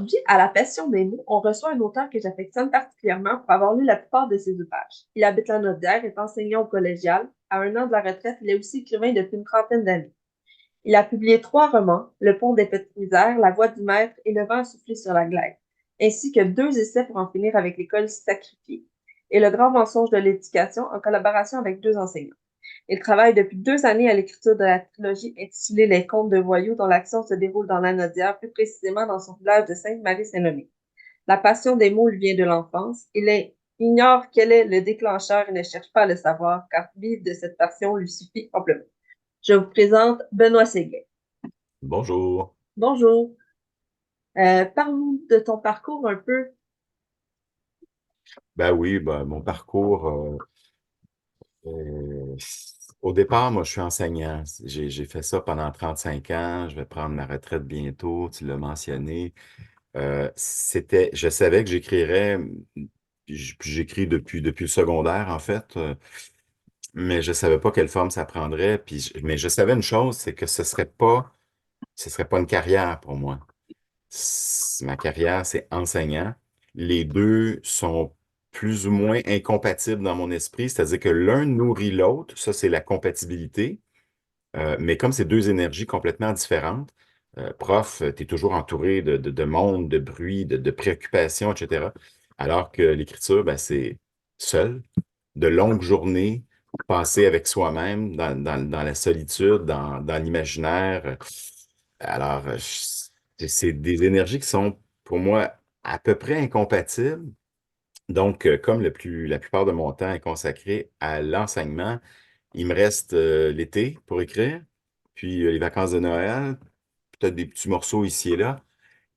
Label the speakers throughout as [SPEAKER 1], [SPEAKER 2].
[SPEAKER 1] Aujourd'hui, à la Passion des mots, on reçoit un auteur que j'affectionne particulièrement pour avoir lu la plupart de ses ouvrages. Il habite la Naudière, est enseignant au collégial. À 1 an de la retraite, il est aussi écrivain depuis une trentaine d'années. Il a publié 3 romans, Le pont des petites misères, La voix du maître et Le vent a soufflé sur la glace, ainsi que 2 essais pour en finir avec l'école sacrifiée et Le grand mensonge de l'éducation en collaboration avec 2 enseignants. Il travaille depuis 2 années à l'écriture de la trilogie intitulée Les Contes de voyous, dont l'action se déroule dans la Naudière, plus précisément dans son village de Sainte-Marie-Saint-Nomier. La passion des mots lui vient de l'enfance. Ignore quel est le déclencheur et ne cherche pas à le savoir, car vivre de cette passion lui suffit amplement. Je vous présente Benoît Séguin.
[SPEAKER 2] Bonjour.
[SPEAKER 1] Bonjour. Parle-nous de ton parcours un peu.
[SPEAKER 2] Ben oui, ben, mon parcours, euh, au départ, moi, je suis enseignant. J'ai fait ça pendant 35 ans. Je vais prendre ma retraite bientôt, tu l'as mentionné. Je savais que j'écrirais, puis j'écris depuis le secondaire, en fait, mais je savais pas quelle forme ça prendrait. Mais je savais une chose, c'est que ce serait pas une carrière pour moi. Ma carrière, c'est enseignant. Les deux sont plus ou moins incompatibles dans mon esprit, c'est-à-dire que l'un nourrit l'autre, ça c'est la compatibilité. Mais comme c'est deux énergies complètement différentes, prof, tu es toujours entouré de monde, de bruit, de préoccupations, etc. Alors que l'écriture, ben, c'est seul, de longues journées, passées avec soi-même, dans la solitude, dans l'imaginaire. Alors, c'est des énergies qui sont, pour moi, à peu près incompatibles. Donc, comme la plupart de mon temps est consacré à l'enseignement, il me reste l'été pour écrire, puis les vacances de Noël, peut-être des petits morceaux ici et là,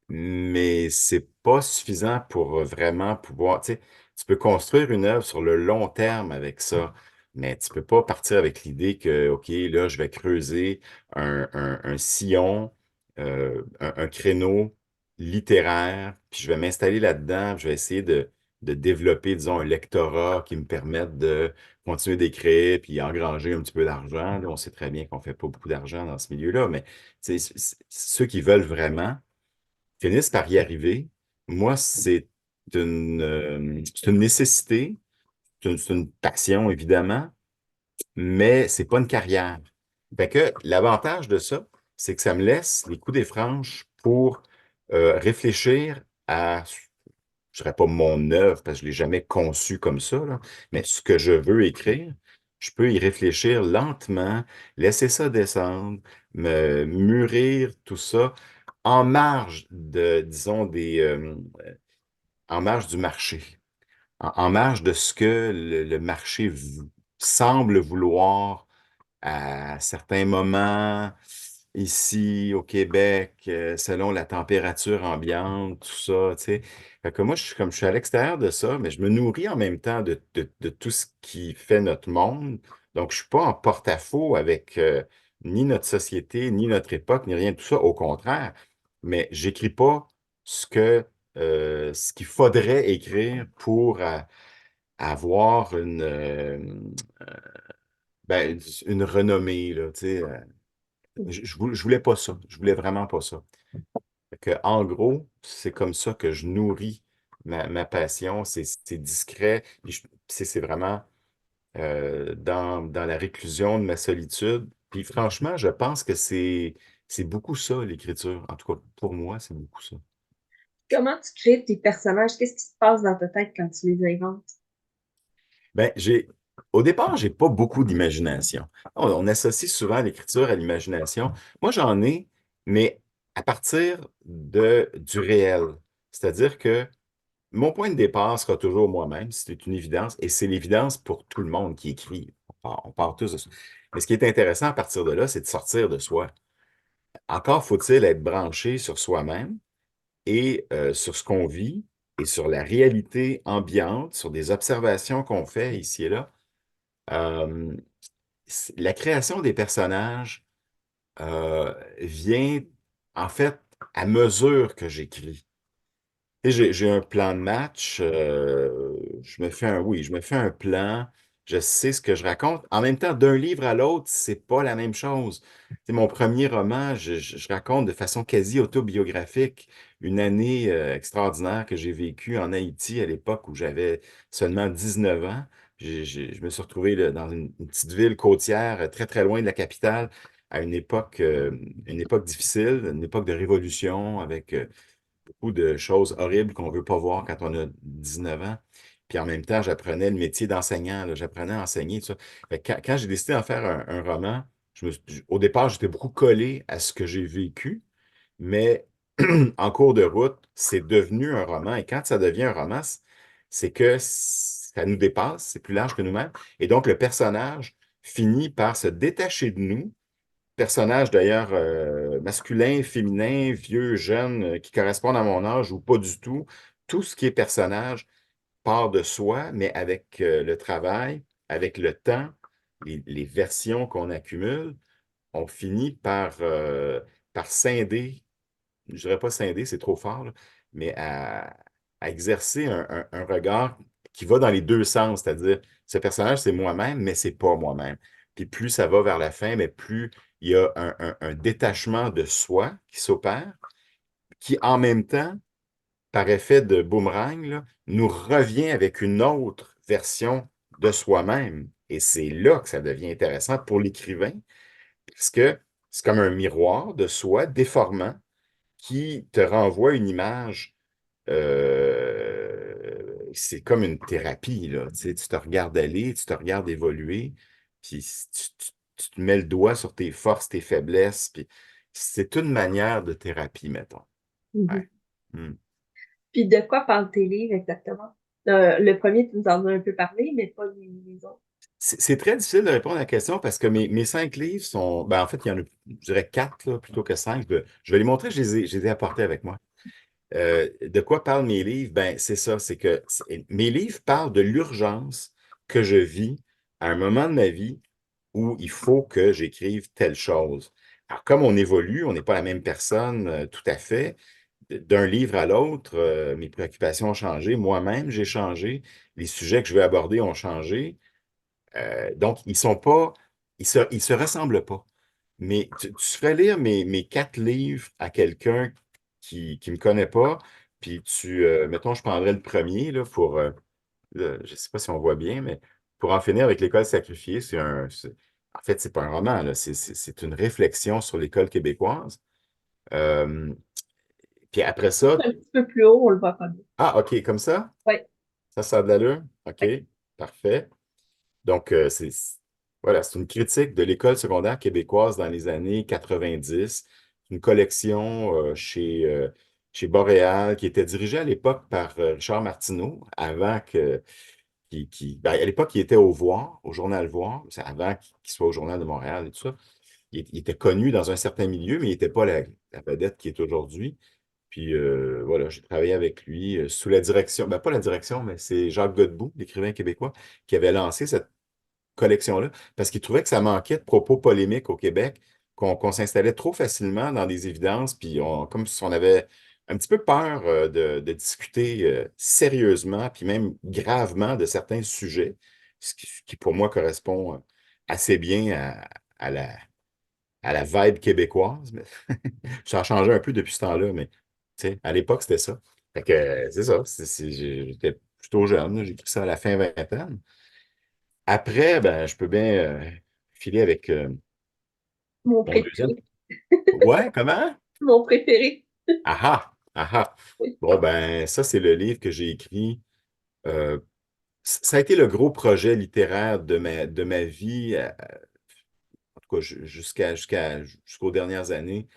[SPEAKER 2] mais c'est pas suffisant pour vraiment pouvoir, tu sais, tu peux construire une œuvre sur le long terme avec ça, mais tu peux pas partir avec l'idée que, OK, là, je vais creuser un sillon, un créneau littéraire, puis je vais m'installer là-dedans, puis je vais essayer de développer, disons, un lectorat qui me permette de continuer d'écrire, puis engranger un petit peu d'argent. Là, on sait très bien qu'on fait pas beaucoup d'argent dans ce milieu-là, mais tu sais, ceux qui veulent vraiment finissent par y arriver. Moi, c'est une nécessité, c'est une passion, évidemment, mais c'est pas une carrière. Fait que l'avantage de ça, c'est que ça me laisse les coups des franges pour réfléchir à, je dirais pas mon œuvre, parce que je l'ai jamais conçue comme ça, là, mais ce que je veux écrire, je peux y réfléchir lentement, laisser ça descendre, me mûrir tout ça en marge disons, en marge du marché, en marge de ce que le marché semble vouloir à certains moments, ici au Québec, selon la température ambiante, tout ça, tu sais. Fait que moi, je suis à l'extérieur de ça, mais je me nourris en même temps de tout ce qui fait notre monde. Donc, je suis pas en porte-à-faux avec ni notre société, ni notre époque, ni rien de tout ça. Au contraire, mais j'écris pas ce qu'il faudrait écrire pour avoir une renommée, là, tu sais. Je voulais pas ça. Je voulais vraiment pas ça. Fait que, en gros, c'est comme ça que je nourris ma passion. C'est discret. Puis c'est vraiment dans la réclusion de ma solitude. Puis franchement, je pense que c'est beaucoup ça, l'écriture. En tout cas, pour moi, c'est beaucoup ça.
[SPEAKER 1] Comment tu crées tes personnages? Qu'est-ce qui se passe dans ta tête quand tu les inventes?
[SPEAKER 2] Ben, au départ, j'ai pas beaucoup d'imagination. On associe souvent l'écriture à l'imagination. Moi, j'en ai, mais à partir du réel. C'est-à-dire que mon point de départ sera toujours moi-même, c'est une évidence, et c'est l'évidence pour tout le monde qui écrit. On part tous de ça. Mais ce qui est intéressant à partir de là, c'est de sortir de soi. Encore faut-il être branché sur soi-même et sur ce qu'on vit et sur la réalité ambiante, sur des observations qu'on fait ici et là. Euh, la création des personnages vient en fait à mesure que j'écris. Tu sais, j'ai un plan de match, je me fais un plan, je sais ce que je raconte. En même temps, d'un livre à l'autre, c'est pas la même chose. C'est mon premier roman, je raconte de façon quasi autobiographique une année extraordinaire que j'ai vécue en Haïti à l'époque où j'avais seulement 19 ans. Je me suis retrouvé là, dans une petite ville côtière, très très loin de la capitale, à une époque difficile, une époque de révolution, avec beaucoup de choses horribles qu'on ne veut pas voir quand on a 19 ans. Puis en même temps, j'apprenais le métier d'enseignant, là. J'apprenais à enseigner, tout ça. Fait que quand j'ai décidé d'en faire un roman, au départ, j'étais beaucoup collé à ce que j'ai vécu, mais en cours de route, c'est devenu un roman. Et quand ça devient un roman, c'est que ça nous dépasse, c'est plus large que nous-mêmes. Et donc, le personnage finit par se détacher de nous, personnages d'ailleurs masculins, féminins, vieux, jeunes, qui correspondent à mon âge ou pas du tout. Tout ce qui est personnage part de soi, mais avec le travail, avec le temps, les versions qu'on accumule, on finit par scinder, je dirais pas scinder, c'est trop fort, là, mais à exercer un regard qui va dans les deux sens, c'est-à-dire, ce personnage, c'est moi-même, mais c'est pas moi-même. Puis plus ça va vers la fin, mais plus il y a un détachement de soi qui s'opère, qui en même temps, par effet de boomerang, là, nous revient avec une autre version de soi-même. Et c'est là que ça devient intéressant pour l'écrivain, parce que c'est comme un miroir de soi déformant qui te renvoie une image. C'est comme une thérapie, là. Tu sais, tu te regardes aller, tu te regardes évoluer, puis tu te mets le doigt sur tes forces, tes faiblesses, puis c'est une manière de thérapie, mettons.
[SPEAKER 1] Mhm.
[SPEAKER 2] Ouais. Hmm.
[SPEAKER 1] Puis de quoi parlent tes livres exactement? Le premier, tu nous en as un peu parlé, mais pas les autres.
[SPEAKER 2] C'est très difficile de répondre à la question parce que mes 5 livres sont. Ben, en fait, il y en a, je dirais 4 là, plutôt que 5. Je vais les montrer, je les ai apportés avec moi. De quoi parlent mes livres? Ben, c'est ça, c'est que mes livres parlent de l'urgence que je vis à un moment de ma vie où il faut que j'écrive telle chose. Alors, comme on évolue, on n'est pas la même personne tout à fait. D'un livre à l'autre, mes préoccupations ont changé. Moi-même, j'ai changé. Les sujets que je vais aborder ont changé. Donc, ils se ressemblent pas. Mais tu ferais lire mes 4 livres à quelqu'un qui me connaît pas, puis mettons, je prendrais le premier là, je sais pas si on voit bien, mais pour en finir avec l'école sacrifiée, en fait, c'est pas un roman, là, c'est une réflexion sur l'école québécoise. Euh, Puis après ça,
[SPEAKER 1] Un petit peu plus haut, on le voit pas bien.
[SPEAKER 2] ah, OK, comme ça?
[SPEAKER 1] Oui,
[SPEAKER 2] Ça a de l'allure? OK,
[SPEAKER 1] oui.
[SPEAKER 2] parfait. Donc, voilà, c'est une critique de l'école secondaire québécoise dans les années 90, une collection chez Boréal qui était dirigée à l'époque par Richard Martineau, avant ben, à l'époque, il était au Voir, au Journal Voir, c'est avant qu'il soit au Journal de Montréal et tout ça. Il était connu dans un certain milieu, mais il n'était pas la vedette qui est aujourd'hui. Puis voilà, j'ai travaillé avec lui sous la direction, ben pas la direction, mais c'est Jacques Godbout, l'écrivain québécois, qui avait lancé cette collection-là, parce qu'il trouvait que ça manquait de propos polémiques au Québec, qu'on s'installait trop facilement dans des évidences, puis comme si on avait un petit peu peur de discuter sérieusement, puis même gravement de certains sujets, ce qui pour moi correspond assez bien à la vibe québécoise. Mais ça a changé un peu depuis ce temps-là, mais tu sais, à l'époque, c'était ça. Fait que c'est ça, j'étais plutôt jeune, là, j'ai écrit ça à la fin vingtaine. Après, ben, je peux bien filer avec
[SPEAKER 1] Mon
[SPEAKER 2] mon deuxième.
[SPEAKER 1] préféré.
[SPEAKER 2] Ouais, comment?
[SPEAKER 1] Mon préféré.
[SPEAKER 2] Ah ah, ah ah.
[SPEAKER 1] Oui.
[SPEAKER 2] Bon, ben, ça, c'est le livre que j'ai écrit. Euh, Ça a été le gros projet littéraire de ma vie, en tout cas jusqu'aux dernières années.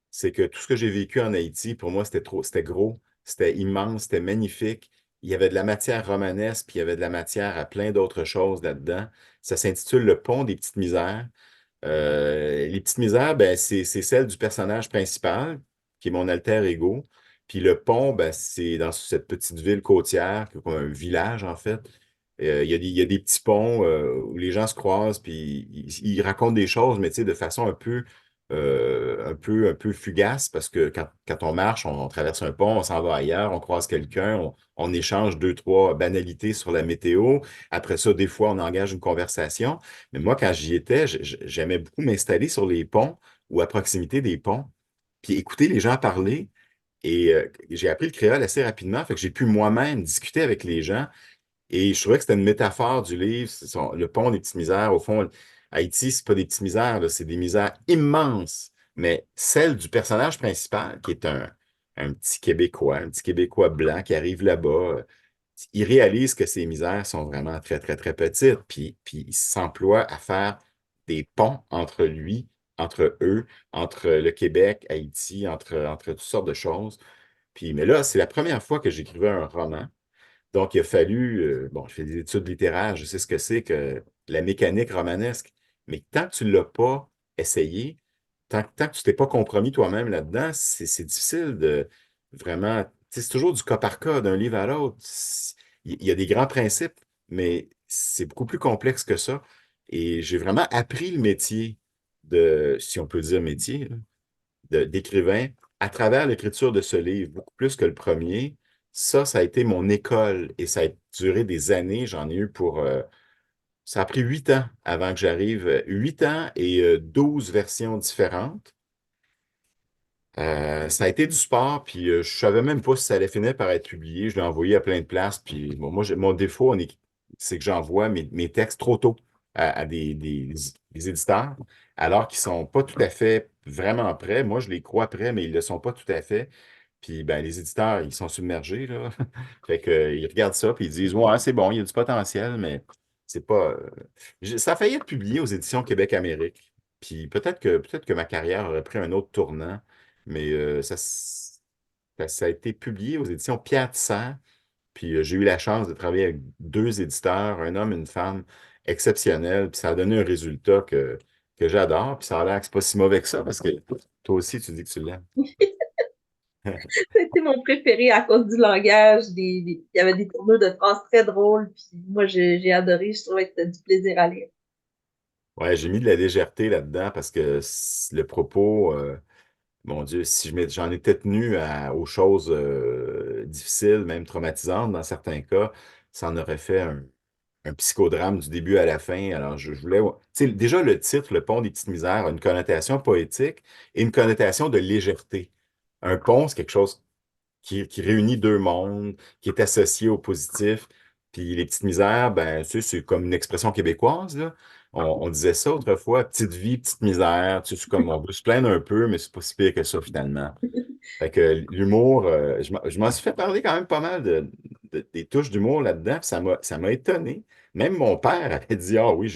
[SPEAKER 2] C'est que tout ce que j'ai vécu en Haïti, pour moi, c'était gros, c'était immense, c'était magnifique. Il y avait de la matière romanesque, puis il y avait de la matière à plein d'autres choses là-dedans. Ça s'intitule Le Pont des Petites Misères. Les petites misères, ben, c'est celle du personnage principal, qui est mon alter ego. Puis le pont, ben, c'est dans cette petite ville côtière, comme un village en fait. Il y a des petits ponts où les gens se croisent, puis ils racontent des choses, mais tu sais, de façon un peu un peu fugace parce que quand on marche, on traverse un pont, on s'en va ailleurs, on croise quelqu'un, on échange deux, trois banalités sur la météo. Après ça, des fois, on engage une conversation. Mais moi, quand j'y étais, j'aimais beaucoup m'installer sur les ponts ou à proximité des ponts, puis écouter les gens parler. Et j'ai appris le créole assez rapidement, fait que j'ai pu moi-même discuter avec les gens. Et je trouvais que c'était une métaphore du livre, le pont des petites misères. Au fond, Haïti, c'est pas des petites misères, là, c'est des misères immenses. Mais celle du personnage principal, qui est un petit Québécois blanc qui arrive là-bas, il réalise que ces misères sont vraiment très, très, très petites. Puis il s'emploie à faire des ponts entre lui, entre eux, entre le Québec, Haïti, entre toutes sortes de choses. Puis, mais là, c'est la première fois que j'écrivais un roman. Donc, il a fallu, bon, je fais des études littéraires, je sais ce que c'est que la mécanique romanesque, mais tant que tu ne l'as pas essayé, tant que tu t'es pas compromis toi-même là-dedans, c'est difficile de vraiment, tu sais, c'est toujours du cas par cas, d'un livre à l'autre. Il y a des grands principes, mais c'est beaucoup plus complexe que ça. Et j'ai vraiment appris le métier si on peut dire métier, là, d'écrivain à travers l'écriture de ce livre, beaucoup plus que le premier. Ça a été mon école et ça a duré des années. J'en ai eu ça a pris 8 ans avant que j'arrive. 8 ans et 12 versions différentes. Ça a été du sport, puis je savais même pas si ça allait finir par être publié. Je l'ai envoyé à plein de places, puis bon, moi, mon défaut, c'est que j'envoie mes textes trop tôt à des éditeurs, alors qu'ils sont pas tout à fait vraiment prêts. Moi, je les crois prêts, mais ils le sont pas tout à fait. Puis ben, les éditeurs, ils sont submergés, là. Fait que, ils regardent ça, puis ils disent, ouais, c'est bon, il y a du potentiel, mais c'est pas. Ça a failli être publié aux éditions Québec-Amérique. Puis peut-être que ma carrière aurait pris un autre tournant. Mais ça a été publié aux éditions Pierre Tissère. Puis j'ai eu la chance de travailler avec deux éditeurs, un homme et une femme exceptionnels. Puis ça a donné un résultat que j'adore. Puis ça a l'air que c'est pas si mauvais que ça parce que toi aussi, tu dis que tu l'aimes.
[SPEAKER 1] C'était mon préféré à cause du langage. Il y avait des tournures de phrases très drôles. Puis moi, j'ai adoré. Je trouvais que c'était du plaisir à lire.
[SPEAKER 2] Ouais, j'ai mis de la légèreté là-dedans parce que le propos, mon Dieu, si j'en étais tenu aux choses difficiles, même traumatisantes dans certains cas, ça en aurait fait un psychodrame du début à la fin. Alors, je voulais. Tu sais, déjà, le titre, Le pont des petites misères, a une connotation poétique et une connotation de légèreté. Un pont, c'est quelque chose qui réunit deux mondes, qui est associé au positif. Puis les petites misères, ben, tu sais, c'est comme une expression québécoise, là. On disait ça autrefois, petite vie, petite misère. Tu sais, c'est comme on veut se plaindre un peu, mais c'est pas si pire que ça finalement. Fait que l'humour, je m'en suis fait parler quand même pas mal des touches d'humour là-dedans, puis ça m'a étonné. Même mon père avait dit, ah oui,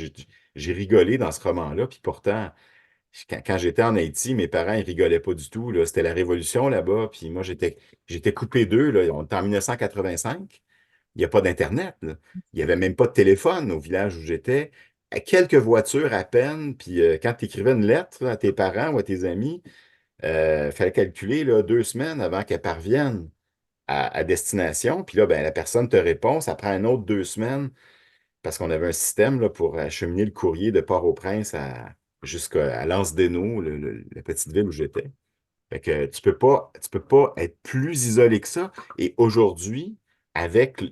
[SPEAKER 2] j'ai rigolé dans ce roman-là, puis pourtant, quand j'étais en Haïti, mes parents, ils rigolaient pas du tout, là. C'était la révolution là-bas, puis moi, j'étais coupé d'eux, là. On était en 1985. Il n'y a pas d'Internet, là. Il n'y avait même pas de téléphone au village où j'étais. À quelques voitures à peine, puis quand tu écrivais une lettre là, à tes parents ou à tes amis, il fallait calculer là, 2 semaines avant qu'elle parvienne à destination. Puis là, ben, la personne te répond, ça prend un autre 2 semaines parce qu'on avait un système là, pour acheminer le courrier de Port-au-Prince jusqu'à Lance-Desnaux, la petite ville où j'étais. Fait que tu peux pas être plus isolé que ça. Et aujourd'hui,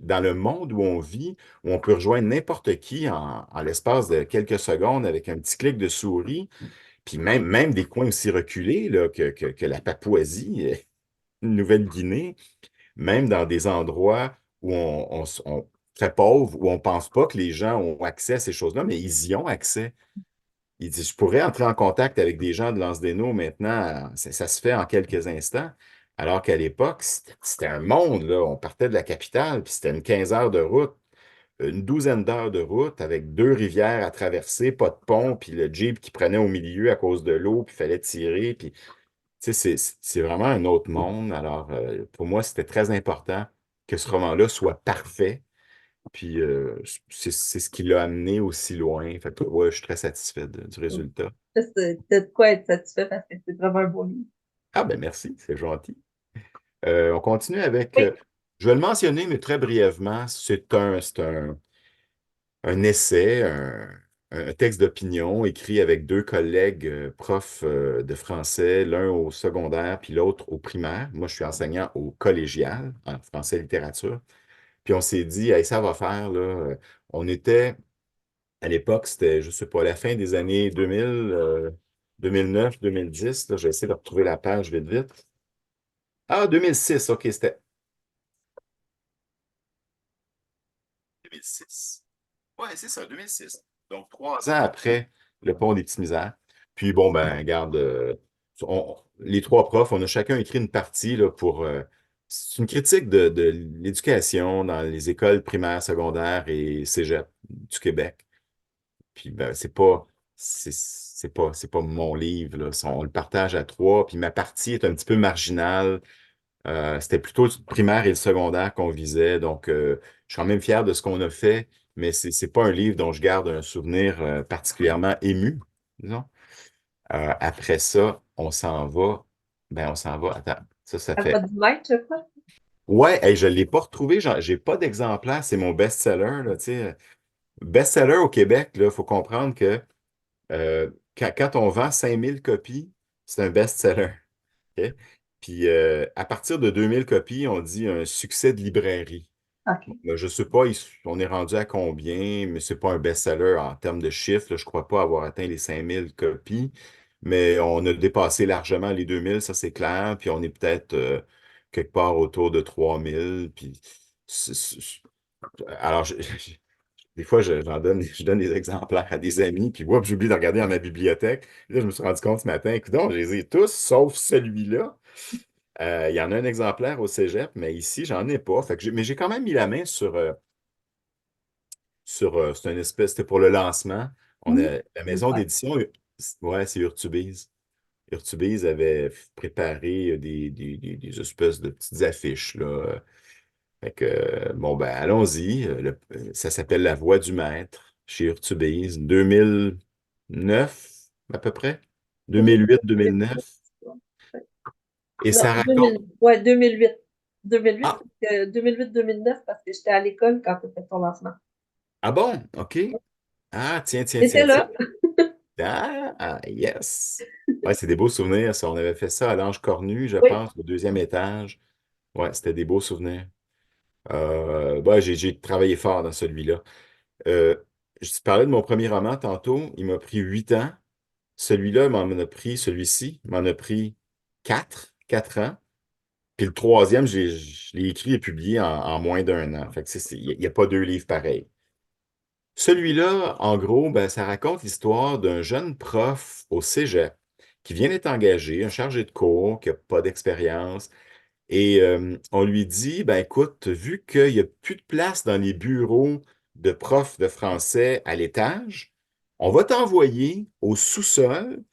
[SPEAKER 2] dans le monde où on vit, où on peut rejoindre n'importe qui en l'espace de quelques secondes avec un petit clic de souris, puis même des coins aussi reculés là, que la Papouasie, Nouvelle-Guinée, même dans des endroits où très pauvres, où on ne pense pas que les gens ont accès à ces choses-là, mais ils y ont accès. Il dit, je pourrais entrer en contact avec des gens de Lance-des-Naus maintenant, ça se fait en quelques instants, alors qu'à l'époque, c'était un monde, là. On partait de la capitale, puis c'était une 15 heures de route, une douzaine d'heures de route avec deux rivières à traverser, pas de pont, puis le Jeep qui prenait au milieu à cause de l'eau, puis il fallait tirer, puis tu sais, c'est vraiment un autre monde. Alors, pour moi, c'était très important que ce roman-là soit parfait. Puis, c'est ce qui l'a amené aussi loin. Fait que, ouais, je suis très satisfait du résultat.
[SPEAKER 1] T'as de quoi être satisfait parce que c'est vraiment un beau livre.
[SPEAKER 2] Ah, ben merci, c'est gentil. On continue avec,
[SPEAKER 1] Oui.
[SPEAKER 2] je vais le mentionner, mais très brièvement, c'est un essai, un texte d'opinion écrit avec deux collègues profs de français, l'un au secondaire puis l'autre au primaire. Moi, je suis enseignant au collégial en français littérature. Puis on s'est dit, hey, ça va faire, là. On était, à l'époque, c'était, je sais pas, la fin des années 2000, 2009, 2010. Là, j'ai essayé de retrouver la page vite, vite. Ah, 2006, OK, c'était 2006. Ouais, c'est ça, 2006. Donc, 3 ans après le pont des Petits-Misères. Puis, bon, ben, regarde, les trois profs, on a chacun écrit une partie là, pour. C'est une critique de l'éducation dans les écoles primaires, secondaires et cégep du Québec. Puis, ben, c'est pas mon livre, là. On le partage à trois. Puis, ma partie est un petit peu marginale. C'était plutôt le primaire et le secondaire qu'on visait. Donc, je suis quand même fier de ce qu'on a fait, mais c'est pas un livre dont je garde un souvenir particulièrement ému, disons. Après ça, on s'en va. Ben, on s'en va. Attends, ça
[SPEAKER 1] À pas
[SPEAKER 2] fait.
[SPEAKER 1] du maître, je crois.
[SPEAKER 2] Ouais, hey, je ne l'ai pas retrouvé. J'ai pas d'exemplaire. C'est mon best-seller, là, tu sais. Best-seller au Québec, il faut comprendre que quand on vend 5000 copies, c'est un best-seller. OK? Puis à partir de 2000 copies, on dit un succès de librairie.
[SPEAKER 1] OK.
[SPEAKER 2] Je ne sais pas, on est rendu à combien, mais ce n'est pas un best-seller en termes de chiffres. Là, je ne crois pas avoir atteint les 5000 copies, mais on a dépassé largement les 2000, ça c'est clair. Puis on est peut-être quelque part autour de 3000. Puis, alors, des fois, je donne des exemplaires à des amis, puis j'oublie de regarder dans ma bibliothèque. Là, je me suis rendu compte ce matin, écoute, je les ai tous, sauf celui-là. Il y en a un exemplaire au cégep, mais ici, j'en ai pas. Mais j'ai quand même mis la main c'est une espèce, c'était pour le lancement.
[SPEAKER 1] Mhm.
[SPEAKER 2] La maison
[SPEAKER 1] Ouais.
[SPEAKER 2] d'édition, ouais, c'est Urtubise. Urtubise avait préparé des espèces de petites affiches, là. Bon, ben, allons-y. Ça s'appelle La Voix du Maître chez Urtubise, 2009 à peu près. 2008,
[SPEAKER 1] 2008.
[SPEAKER 2] 2009. Et
[SPEAKER 1] Non,
[SPEAKER 2] ça raconte.
[SPEAKER 1] 2000, ouais, 2008. 2008,
[SPEAKER 2] Ah,
[SPEAKER 1] 2008-2009, parce que j'étais à l'école quand tu fait ton lancement.
[SPEAKER 2] ah bon? OK. Ah, tiens, tiens,
[SPEAKER 1] T'étais
[SPEAKER 2] tiens, tiens.
[SPEAKER 1] là?
[SPEAKER 2] Yes. Ouais, c'est des beaux souvenirs, ça. On avait fait ça à l'Ange Cornu, je
[SPEAKER 1] Oui.
[SPEAKER 2] pense, au deuxième étage. Ouais, c'était des beaux souvenirs. Ouais, j'ai travaillé fort dans celui-là. Euh, je te parlais de mon premier roman tantôt. Il m'a pris 8 ans. Celui-là celui-ci m'en a pris 4 ans. Puis le troisième, je l'ai écrit et publié en moins d'un an. Fait que, tu sais, il n'y a pas deux livres pareils. Celui-là, en gros, ben, ça raconte l'histoire d'un jeune prof au cégep qui vient d'être engagé, un chargé de cours, qui n'a pas d'expérience. Et on lui dit, ben écoute, vu qu'il n'y a plus de place dans les bureaux de profs de français à l'étage, on va t'envoyer au sous-sol,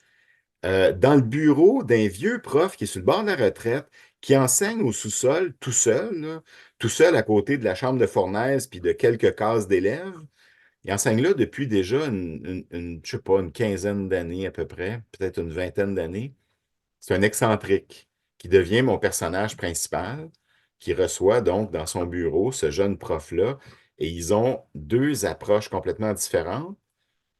[SPEAKER 2] dans le bureau d'un vieux prof qui est sur le bord de la retraite, qui enseigne au sous-sol tout seul, là, tout seul à côté de la chambre de fournaise puis de quelques cases d'élèves. Il enseigne là depuis déjà je sais pas, une quinzaine d'années à peu près, peut-être une vingtaine d'années. C'est un excentrique qui devient mon personnage principal, qui reçoit donc dans son bureau ce jeune prof-là. Et ils ont deux approches complètement différentes.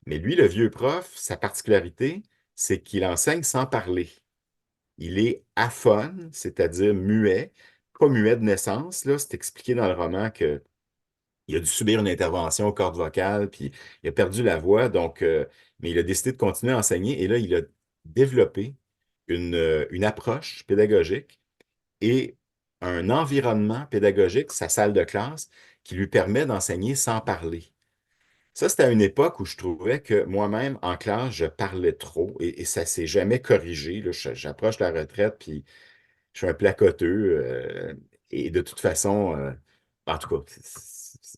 [SPEAKER 2] Mais lui, le vieux prof, sa particularité, c'est qu'il enseigne sans parler. Il est aphone, c'est-à-dire muet, pas muet de naissance, là, c'est expliqué dans le roman que il a dû subir une intervention aux cordes vocales, puis il a perdu la voix, donc, mais il a décidé de continuer à enseigner, et là, il a développé une approche pédagogique et un environnement pédagogique, sa salle de classe, qui lui permet d'enseigner sans parler. Ça, c'était à une époque où je trouvais que moi-même, en classe, je parlais trop, et ça s'est jamais corrigé. Là, j'approche la retraite, puis je suis un placoteux. Et de toute façon, en tout cas,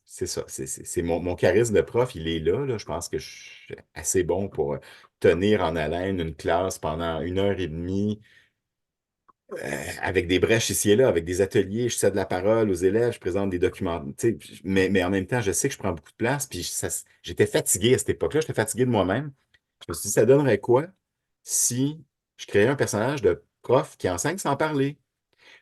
[SPEAKER 2] c'est ça. C'est mon charisme de prof, il est là. Je pense que je suis assez bon pour tenir en haleine une classe pendant 1 heure et demie, avec des brèches ici et là, avec des ateliers. Je cède la parole aux élèves, je présente des documents. Tu sais, mais en même temps, je sais que je prends beaucoup de place. Puis j'étais fatigué à cette époque-là. J'étais fatigué de moi-même. Je me suis dit, ça donnerait quoi si je créais un personnage de prof qui enseigne sans parler?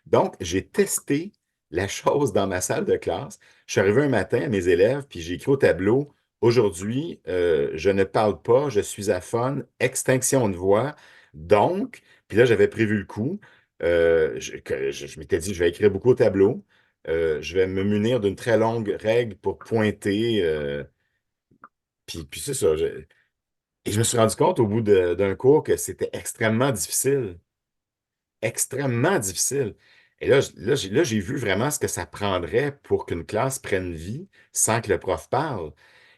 [SPEAKER 2] Donc, j'ai testé la chose dans ma salle de classe. Je suis arrivé un matin à mes élèves, puis j'ai écrit au tableau Aujourd'hui, je ne parle pas, je suis aphone, extinction de voix. Donc, puis là, j'avais prévu le coup. Je m'étais dit, je vais écrire beaucoup au tableau. Je vais me munir d'une très longue règle pour pointer. Puis c'est ça. Et je me suis rendu compte au bout d'un cours que c'était extrêmement difficile. Extrêmement difficile. Et là, j'ai vu vraiment ce que ça prendrait pour qu'une classe prenne vie sans que le prof parle.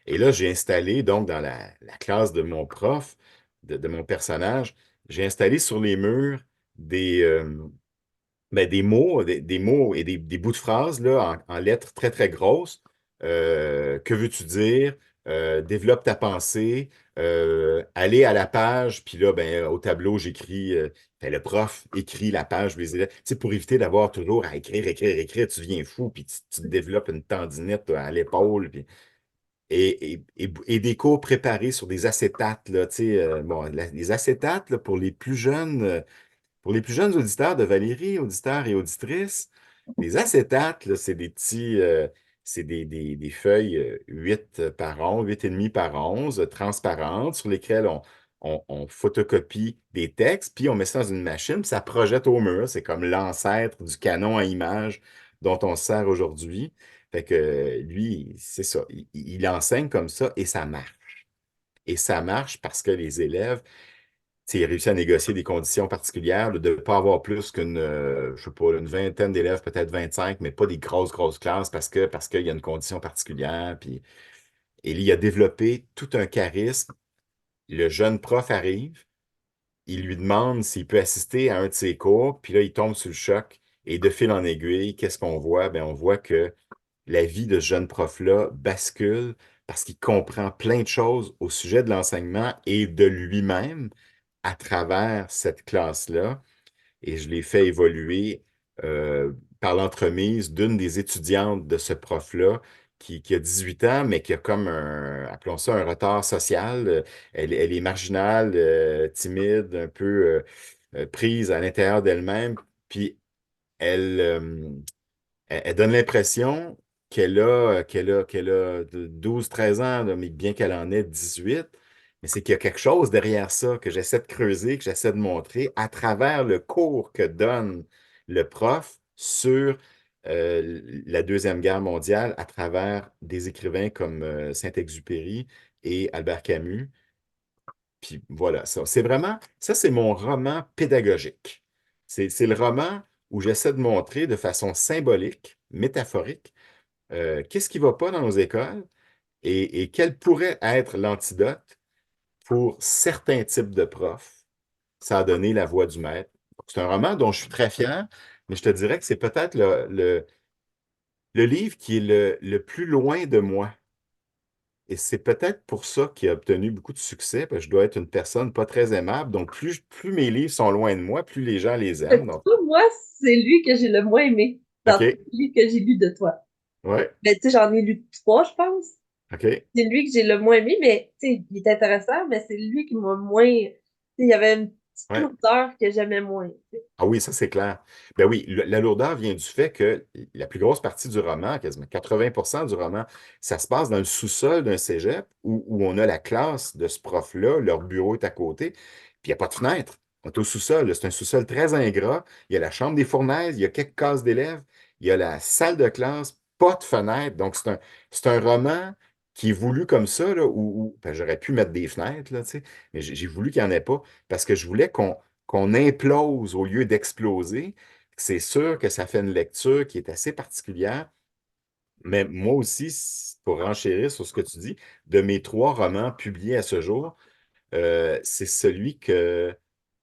[SPEAKER 2] Et là, j'ai installé, donc, dans la classe de mon prof, de mon personnage, j'ai installé sur les murs des, des mots et des bouts de phrases là, en lettres très, très grosses. Que veux-tu dire? Développe ta pensée. Aller à la page, puis là, ben, au tableau, j'écris. Ben, le prof écrit la page, les élèves. Tu sais, pour éviter d'avoir toujours à écrire, écrire, écrire, tu deviens fou, puis tu te développes une tendinite à l'épaule. Et des cours préparés sur des acétates, là, tu sais, bon, les acétates, là, pour les plus jeunes auditeurs de Valérie, auditeurs et auditrices, les acétates, là, c'est des petits, c'est des feuilles 8 par 11, 8,5 par 11, transparentes, sur lesquelles on photocopie des textes, puis on met ça dans une machine, puis ça projette au mur. C'est comme l'ancêtre du canon à images dont on se sert aujourd'hui. Fait que lui, c'est ça. Il enseigne comme ça et ça marche. Et ça marche parce que les élèves, tu sais, il réussit à négocier des conditions particulières, de ne pas avoir plus qu'une, je sais pas, une vingtaine d'élèves, peut-être 25, mais pas des grosses, grosses classes parce qu'il y a une condition particulière. Puis, et il a développé tout un charisme. Le jeune prof arrive, il lui demande s'il peut assister à un de ses cours, puis là, il tombe sous le choc. Et de fil en aiguille, qu'est-ce qu'on voit? Ben, on voit que la vie de ce jeune prof-là bascule parce qu'il comprend plein de choses au sujet de l'enseignement et de lui-même à travers cette classe-là. Et je l'ai fait évoluer par l'entremise d'une des étudiantes de ce prof-là qui a 18 ans, mais qui a comme un, appelons ça un retard social. Elle est marginale, timide, un peu prise à l'intérieur d'elle-même. Puis elle, elle donne l'impression qu'elle a 12, 13 ans, là, mais bien qu'elle en ait 18. Mais c'est qu'il y a quelque chose derrière ça que j'essaie de creuser, que j'essaie de montrer à travers le cours que donne le prof sur la Deuxième Guerre mondiale, à travers des écrivains comme Saint-Exupéry et Albert Camus. Puis voilà, ça. C'est vraiment, ça, c'est mon roman pédagogique. C'est le roman où j'essaie de montrer de façon symbolique, métaphorique, qu'est-ce qui ne va pas dans nos écoles et quel pourrait être l'antidote pour certains types de profs. Ça a donné La Voix du Maître. C'est un roman dont je suis très fier, mais je te dirais que c'est peut-être le livre qui est le plus loin de moi. Et c'est peut-être pour ça qu'il a obtenu beaucoup de succès, parce que je dois être une personne pas très aimable. Donc, plus mes livres sont loin de moi, plus les gens les
[SPEAKER 1] Fait que
[SPEAKER 2] aiment.
[SPEAKER 1] tu
[SPEAKER 2] Donc,
[SPEAKER 1] vois, moi, c'est lui que j'ai le moins aimé dans tous
[SPEAKER 2] OK,
[SPEAKER 1] les livres que j'ai lus de toi.
[SPEAKER 2] ouais,
[SPEAKER 1] Ben, tu sais, j'en ai lu trois, je pense.
[SPEAKER 2] OK,
[SPEAKER 1] C'est lui que j'ai le moins aimé, mais tu sais, il est intéressant, mais c'est lui qui m'a moins. Tu sais, il y avait une petite
[SPEAKER 2] ouais.
[SPEAKER 1] lourdeur que j'aimais moins. Tu sais.
[SPEAKER 2] Ah oui, ça c'est clair. Ben oui, la lourdeur vient du fait que la plus grosse partie du roman, quasiment 80% du roman, ça se passe dans le sous-sol d'un cégep où on a la classe de ce prof-là, leur bureau est à côté, puis il n'y a pas de fenêtre. On est au sous-sol, là. C'est un sous-sol très ingrat. Il y a la chambre des fournaises, il y a quelques cases d'élèves, il y a la salle de classe, pas de fenêtre. Donc c'est un roman qui est voulu comme ça, là, ben, j'aurais pu mettre des fenêtres, là, tu sais, mais j'ai voulu qu'il n'y en ait pas parce que je voulais qu'on implose au lieu d'exploser. C'est sûr que ça fait une lecture qui est assez particulière, mais moi aussi, pour renchérir sur ce que tu dis, de mes trois romans publiés à ce jour, c'est celui que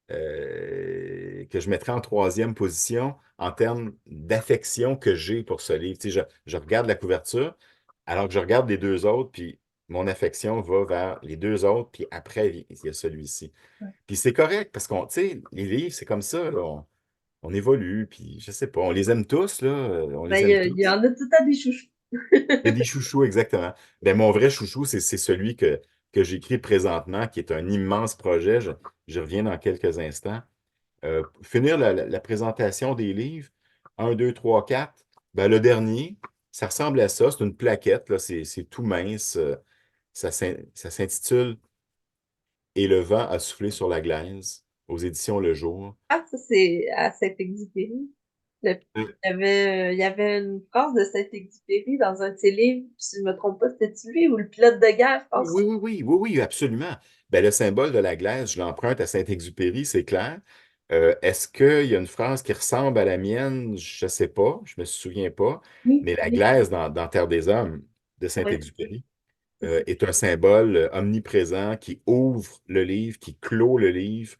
[SPEAKER 2] je mettrais en troisième position en termes d'affection que j'ai pour ce livre. Tu sais, je regarde la couverture, alors que je regarde les deux autres, puis mon affection va vers les deux autres, puis après, il y a celui-ci. Puis c'est correct, parce qu'on, tu sais, les livres, c'est comme ça, là, on évolue, puis je sais pas, on les aime tous, là, on
[SPEAKER 1] Ben,
[SPEAKER 2] les aime
[SPEAKER 1] il y
[SPEAKER 2] tous.
[SPEAKER 1] en a tout à des chouchous.
[SPEAKER 2] Il y a des chouchous, exactement. Ben, mon vrai chouchou, c'est celui que j'écris présentement, qui est un immense projet. Je reviens dans quelques instants. Finir la présentation des livres, un, 2, 3, 4. Ben, le dernier, ça ressemble à ça. C'est une plaquette, là, c'est tout mince. Ça s'intitule Et le vent a soufflé sur la glaise aux éditions Le Jour.
[SPEAKER 1] Ah, ça, c'est à Saint-Exupéry. Il y avait une phrase de Saint-Exupéry dans un de ses livres, puis si je ne me trompe pas, c'était lui ou le pilote de guerre, je pense.
[SPEAKER 2] Oui, absolument. Ben, le symbole de la glace, je l'emprunte à Saint-Exupéry, c'est clair. Est-ce qu'il y a une phrase qui ressemble à la mienne? Je ne sais pas, je ne me souviens pas.
[SPEAKER 1] Oui,
[SPEAKER 2] Mais la
[SPEAKER 1] oui,
[SPEAKER 2] glace dans Terre des Hommes de
[SPEAKER 1] oui,
[SPEAKER 2] Saint-Exupéry
[SPEAKER 1] c'est ça.
[SPEAKER 2] est un symbole omniprésent qui ouvre le livre, qui clôt le livre.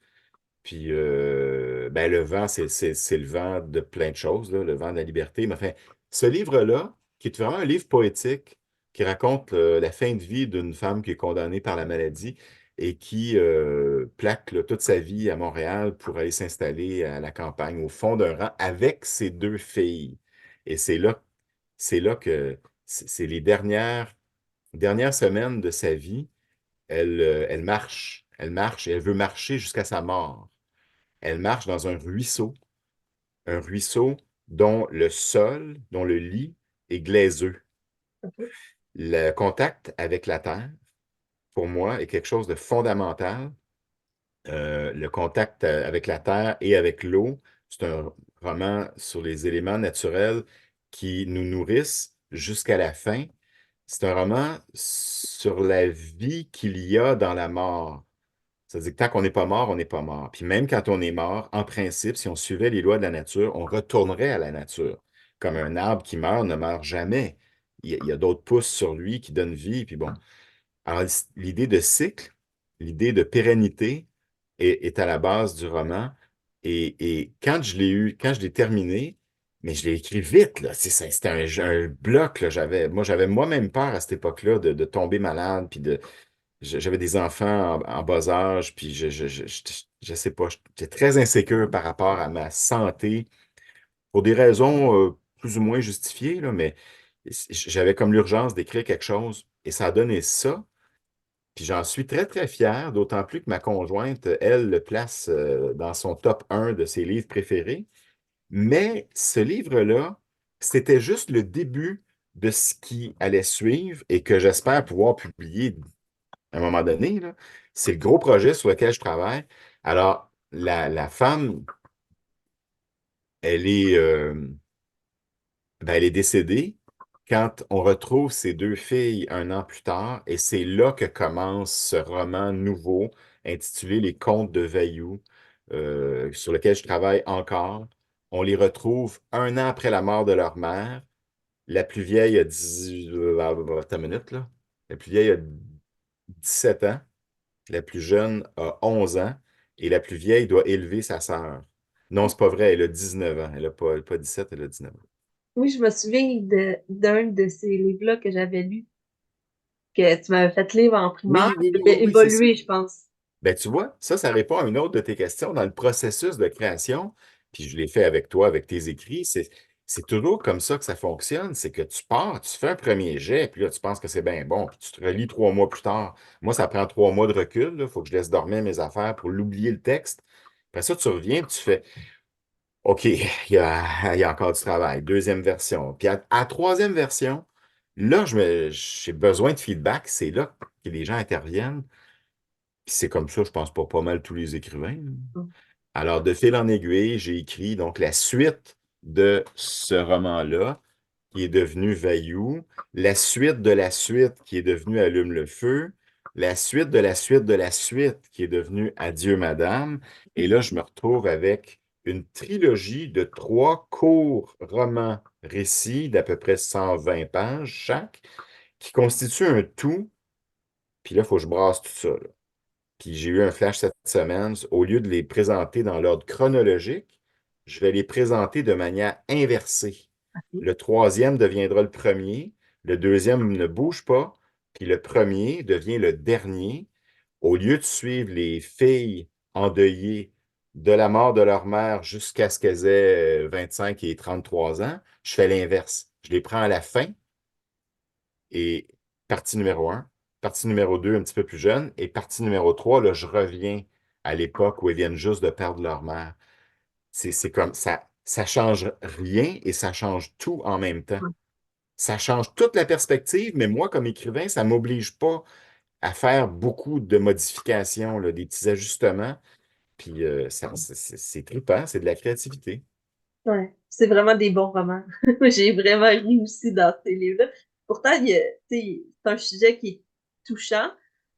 [SPEAKER 2] Puis ben, le vent, c'est le vent de plein de choses, là, le vent de la liberté. Mais enfin, ce livre-là, qui est vraiment un livre poétique, qui raconte la fin de vie d'une femme qui est condamnée par la maladie et qui plaque là, toute sa vie à Montréal pour aller s'installer à la campagne, au fond d'un rang, avec ses deux filles. Et c'est là que c'est les dernières semaines de sa vie. Elle marche. Elle marche et elle veut marcher jusqu'à sa mort. Elle marche dans un ruisseau dont le sol, dont le lit est glaiseux.
[SPEAKER 1] OK.
[SPEAKER 2] Le contact avec la terre, pour moi, est quelque chose de fondamental. Le contact avec la terre et avec l'eau, c'est un roman sur les éléments naturels qui nous nourrissent jusqu'à la fin. C'est un roman sur la vie qu'il y a dans la mort. C'est-à-dire que tant qu'on n'est pas mort, on n'est pas mort. Puis même quand on est mort, en principe, si on suivait les lois de la nature, on retournerait à la nature. Comme un arbre qui meurt ne meurt jamais. Il y a d'autres pousses sur lui qui donnent vie. Puis bon. Alors, l'idée de cycle, l'idée de pérennité est à la base du roman. Et quand je l'ai eu, quand je l'ai terminé, mais je l'ai écrit vite, là. C'était un bloc, là. Moi, j'avais moi-même peur à cette époque-là de tomber malade, puis j'avais des enfants en bas âge, puis je sais pas, j'étais très insécure par rapport à ma santé, pour des raisons plus ou moins justifiées, là, mais j'avais comme l'urgence d'écrire quelque chose, et ça a donné ça, puis j'en suis très, très fier, d'autant plus que ma conjointe, elle, le place dans son top 1 de ses livres préférés, mais ce livre-là, c'était juste le début de ce qui allait suivre et que j'espère pouvoir publier à un moment donné, là. C'est le gros projet sur lequel je travaille. Alors, la femme, elle est, ben, elle est décédée quand on retrouve ses deux filles un an plus tard, et c'est là que commence ce roman nouveau intitulé Les Contes de Veillou, sur lequel je travaille encore. On les retrouve un an après la mort de leur mère. La plus vieille a 10, attends une minute, là. La plus vieille a 17 ans. La plus jeune a 11 ans et la plus vieille doit élever sa sœur. Non, c'est pas vrai, elle a 19 ans. Elle n'a pas 17, elle a 19 ans.
[SPEAKER 1] Oui, je me souviens d'un de ces livres-là que j'avais lu, que tu m'avais fait lire en primaire. Il avait
[SPEAKER 2] Oui, c'est ça.
[SPEAKER 1] évolué, je pense.
[SPEAKER 2] Ben, tu vois, ça répond à une autre de tes questions dans le processus de création. Puis je l'ai fait avec toi, avec tes écrits. C'est toujours comme ça que ça fonctionne. C'est que tu pars, tu fais un premier jet, puis là, tu penses que c'est bien bon, puis tu te relis 3 mois plus tard. Moi, ça prend 3 mois de recul. Il faut que je laisse dormir mes affaires pour l'oublier le texte. Après ça, tu reviens, puis tu fais OK, il y a encore du travail. Deuxième version. Puis à troisième version, là, j'ai besoin de feedback. C'est là que les gens interviennent. Puis c'est comme ça, je pense, pour pas mal tous les écrivains. Alors, de fil en aiguille, j'ai écrit donc la suite de ce roman-là, qui est devenu Vaillou, la suite de la suite, qui est devenue Allume le feu, la suite de la suite de la suite, qui est devenue Adieu, Madame. Et là, je me retrouve avec une trilogie de 3 courts romans récits d'à peu près 120 pages chaque, qui constituent un tout. Puis là, il faut que je brasse tout ça, là. Puis j'ai eu un flash cette semaine. Au lieu de les présenter dans l'ordre chronologique, je vais les présenter de manière inversée. Le troisième deviendra le premier, le deuxième ne bouge pas, puis le premier devient le dernier. Au lieu de suivre les filles endeuillées de la mort de leur mère jusqu'à ce qu'elles aient 25 et 33 ans, je fais l'inverse. Je les prends à la fin, et partie numéro un, partie numéro 2 un petit peu plus jeune, et partie numéro 3 là, je reviens à l'époque où elles viennent juste de perdre leur mère. C'est comme ça change rien et ça change tout en même temps. ça change toute la perspective, mais moi, comme écrivain, ça ne m'oblige pas à faire beaucoup de modifications, là, des petits ajustements. Puis c'est trippant, c'est de la créativité.
[SPEAKER 1] Ouais, c'est vraiment des bons romans. J'ai vraiment ri aussi dans ces livres-là. Pourtant, tu sais, c'est un sujet qui est touchant,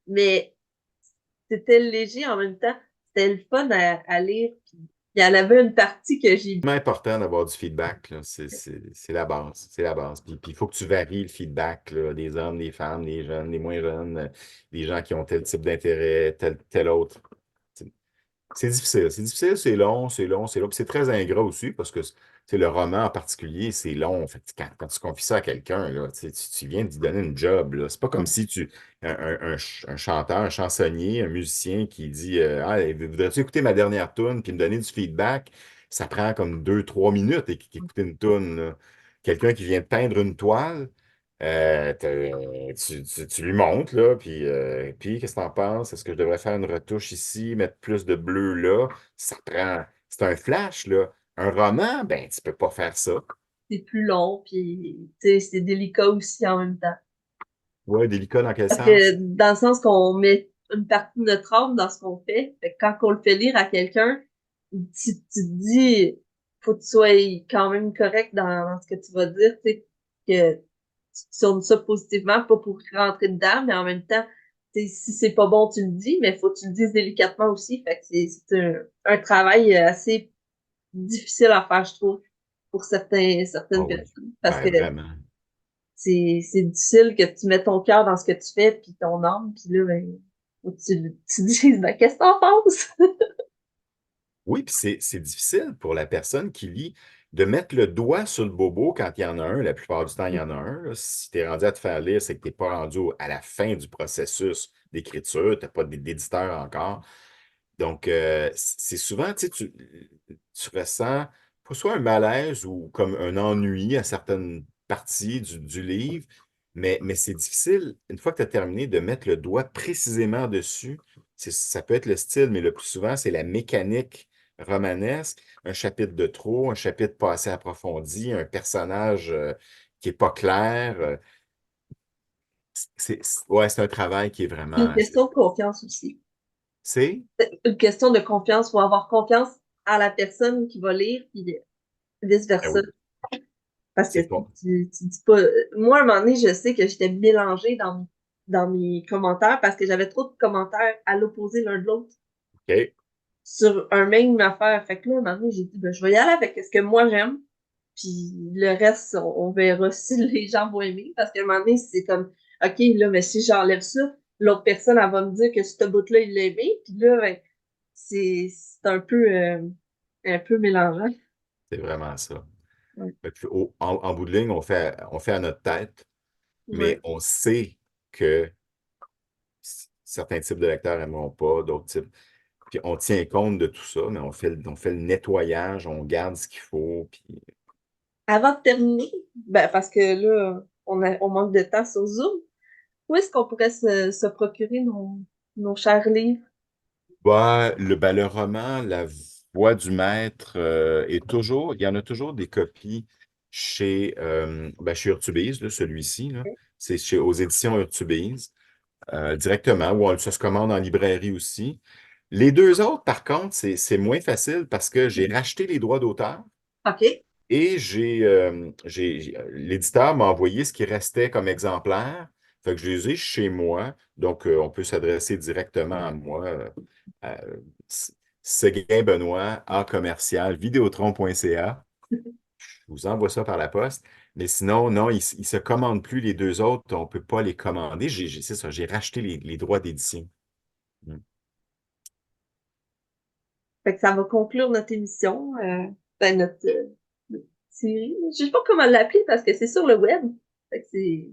[SPEAKER 1] mais c'était léger en même temps. C'était le fun à lire. Puis il y en avait une partie que j'ai...
[SPEAKER 2] C'est vraiment important d'avoir du feedback, là. C'est la base. C'est la base. Puis il faut que tu varies le feedback, là, des hommes, des femmes, des jeunes, des moins jeunes, des gens qui ont tel type d'intérêt, tel autre. C'est difficile, c'est long, c'est long, c'est long. Puis c'est très ingrat aussi parce que le roman en particulier, c'est long. Fait que quand tu confies ça à quelqu'un, là, tu viens de lui donner une job. Là. C'est pas comme si un chanteur, un chansonnier, un musicien qui dit Ah, voudrais-tu écouter ma dernière tune puis me donner du feedback? Ça prend comme 2, 3 minutes écouter une tune. Là. Quelqu'un qui vient de peindre une toile. Tu lui montres, là, puis qu'est-ce que t'en penses? Est-ce que je devrais faire une retouche ici, mettre plus de bleu là? Ça prend. C'est un flash, là. Un roman, ben, tu peux pas faire ça.
[SPEAKER 1] C'est plus long, puis tu sais, c'est délicat aussi en même temps.
[SPEAKER 2] Ouais, délicat dans quel
[SPEAKER 1] Parce que
[SPEAKER 2] sens?
[SPEAKER 1] dans le sens qu'on met une partie de notre âme dans ce qu'on fait, fait que quand on le fait lire à quelqu'un, tu te dis, faut que tu sois quand même correct dans ce que tu vas dire, tu sais, que tu tournes ça positivement, pas pour rentrer dedans, mais en même temps, tu sais, si c'est pas bon, tu le dis, mais faut que tu le dises délicatement aussi. Fait que c'est un travail assez difficile à faire, je trouve, pour
[SPEAKER 2] Ah
[SPEAKER 1] certaines
[SPEAKER 2] oui.
[SPEAKER 1] personnes. Parce que
[SPEAKER 2] Ben, vraiment.
[SPEAKER 1] c'est difficile que tu mets ton cœur dans ce que tu fais, puis ton âme, puis là, ben, faut que tu dises, ben, qu'est-ce que t'en penses?
[SPEAKER 2] Oui, puis c'est difficile pour la personne qui lit de mettre le doigt sur le bobo quand il y en a un. La plupart du temps, il y en a un. Là. Si tu es rendu à te faire lire, c'est que tu n'es pas rendu à la fin du processus d'écriture, tu n'as pas d'éditeur encore. Donc, c'est souvent, tu ressens soit un malaise ou comme un ennui à certaines parties du livre, mais c'est difficile, une fois que tu as terminé, de mettre le doigt précisément dessus. Ça peut être le style, mais le plus souvent, c'est la mécanique romanesque, un chapitre de trop, un chapitre pas assez approfondi, un personnage qui n'est pas clair. Ouais, c'est un travail qui est
[SPEAKER 1] C'est une
[SPEAKER 2] vraiment.
[SPEAKER 1] question de confiance aussi.
[SPEAKER 2] C'est.
[SPEAKER 1] C'est une question de confiance. Faut avoir confiance à la personne qui va lire, puis
[SPEAKER 2] Ben
[SPEAKER 1] vice-versa.
[SPEAKER 2] oui,
[SPEAKER 1] Parce que
[SPEAKER 2] c'est pas.
[SPEAKER 1] tu dis pas. Moi, à un moment donné, je sais que j'étais mélangée dans mes commentaires parce que j'avais trop de commentaires à l'opposé l'un de l'autre
[SPEAKER 2] OK.
[SPEAKER 1] sur un même affaire. Fait que là, à un moment donné, j'ai dit, ben, je vais y aller avec ce que moi j'aime. Puis le reste, on verra si les gens vont aimer. Parce qu'à un moment donné, c'est comme, OK, là, mais si j'enlève ça, l'autre personne, elle va me dire que ce bout-là, il l'a aimé. Puis là, ben, c'est un peu mélangeant.
[SPEAKER 2] C'est vraiment ça.
[SPEAKER 1] Ouais.
[SPEAKER 2] Fait que en bout de ligne, on fait à notre tête, mais
[SPEAKER 1] Ouais.
[SPEAKER 2] on sait que certains types de lecteurs n'aimeront pas, d'autres types. Puis on tient compte de tout ça, mais on fait le nettoyage, on garde ce qu'il faut. Puis
[SPEAKER 1] Avant de terminer, ben, parce que là, on manque de temps sur Zoom, où est-ce qu'on pourrait se procurer nos chers livres?
[SPEAKER 2] le roman, La Voix du Maître, il y en a toujours des copies chez Urtubise, là, celui-ci. Là. C'est aux éditions Urtubise. Directement, ou ça se commande en librairie aussi. Les deux autres, par contre, c'est moins facile parce que j'ai racheté les droits d'auteur
[SPEAKER 1] OK.
[SPEAKER 2] et l'éditeur m'a envoyé ce qui restait comme exemplaire. Fait que je les ai chez moi. Donc, on peut s'adresser directement à moi. À Séguin Benoît, art commercial, vidéotron.ca. Je vous envoie ça par la poste. Mais sinon, non, ils ne se commandent plus les deux autres. On ne peut pas les commander. C'est ça, j'ai racheté les droits d'édition. Mm.
[SPEAKER 1] Fait que ça va conclure notre émission, ben notre série. Je sais pas comment l'appeler parce que c'est sur le web. Fait que c'est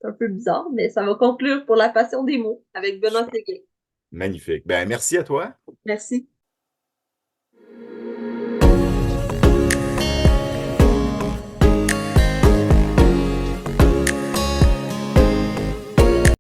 [SPEAKER 1] un peu bizarre, mais ça va conclure pour la passion des mots avec Benoît
[SPEAKER 2] Super.
[SPEAKER 1] Séguin.
[SPEAKER 2] Magnifique. Ben, merci à toi.
[SPEAKER 1] Merci.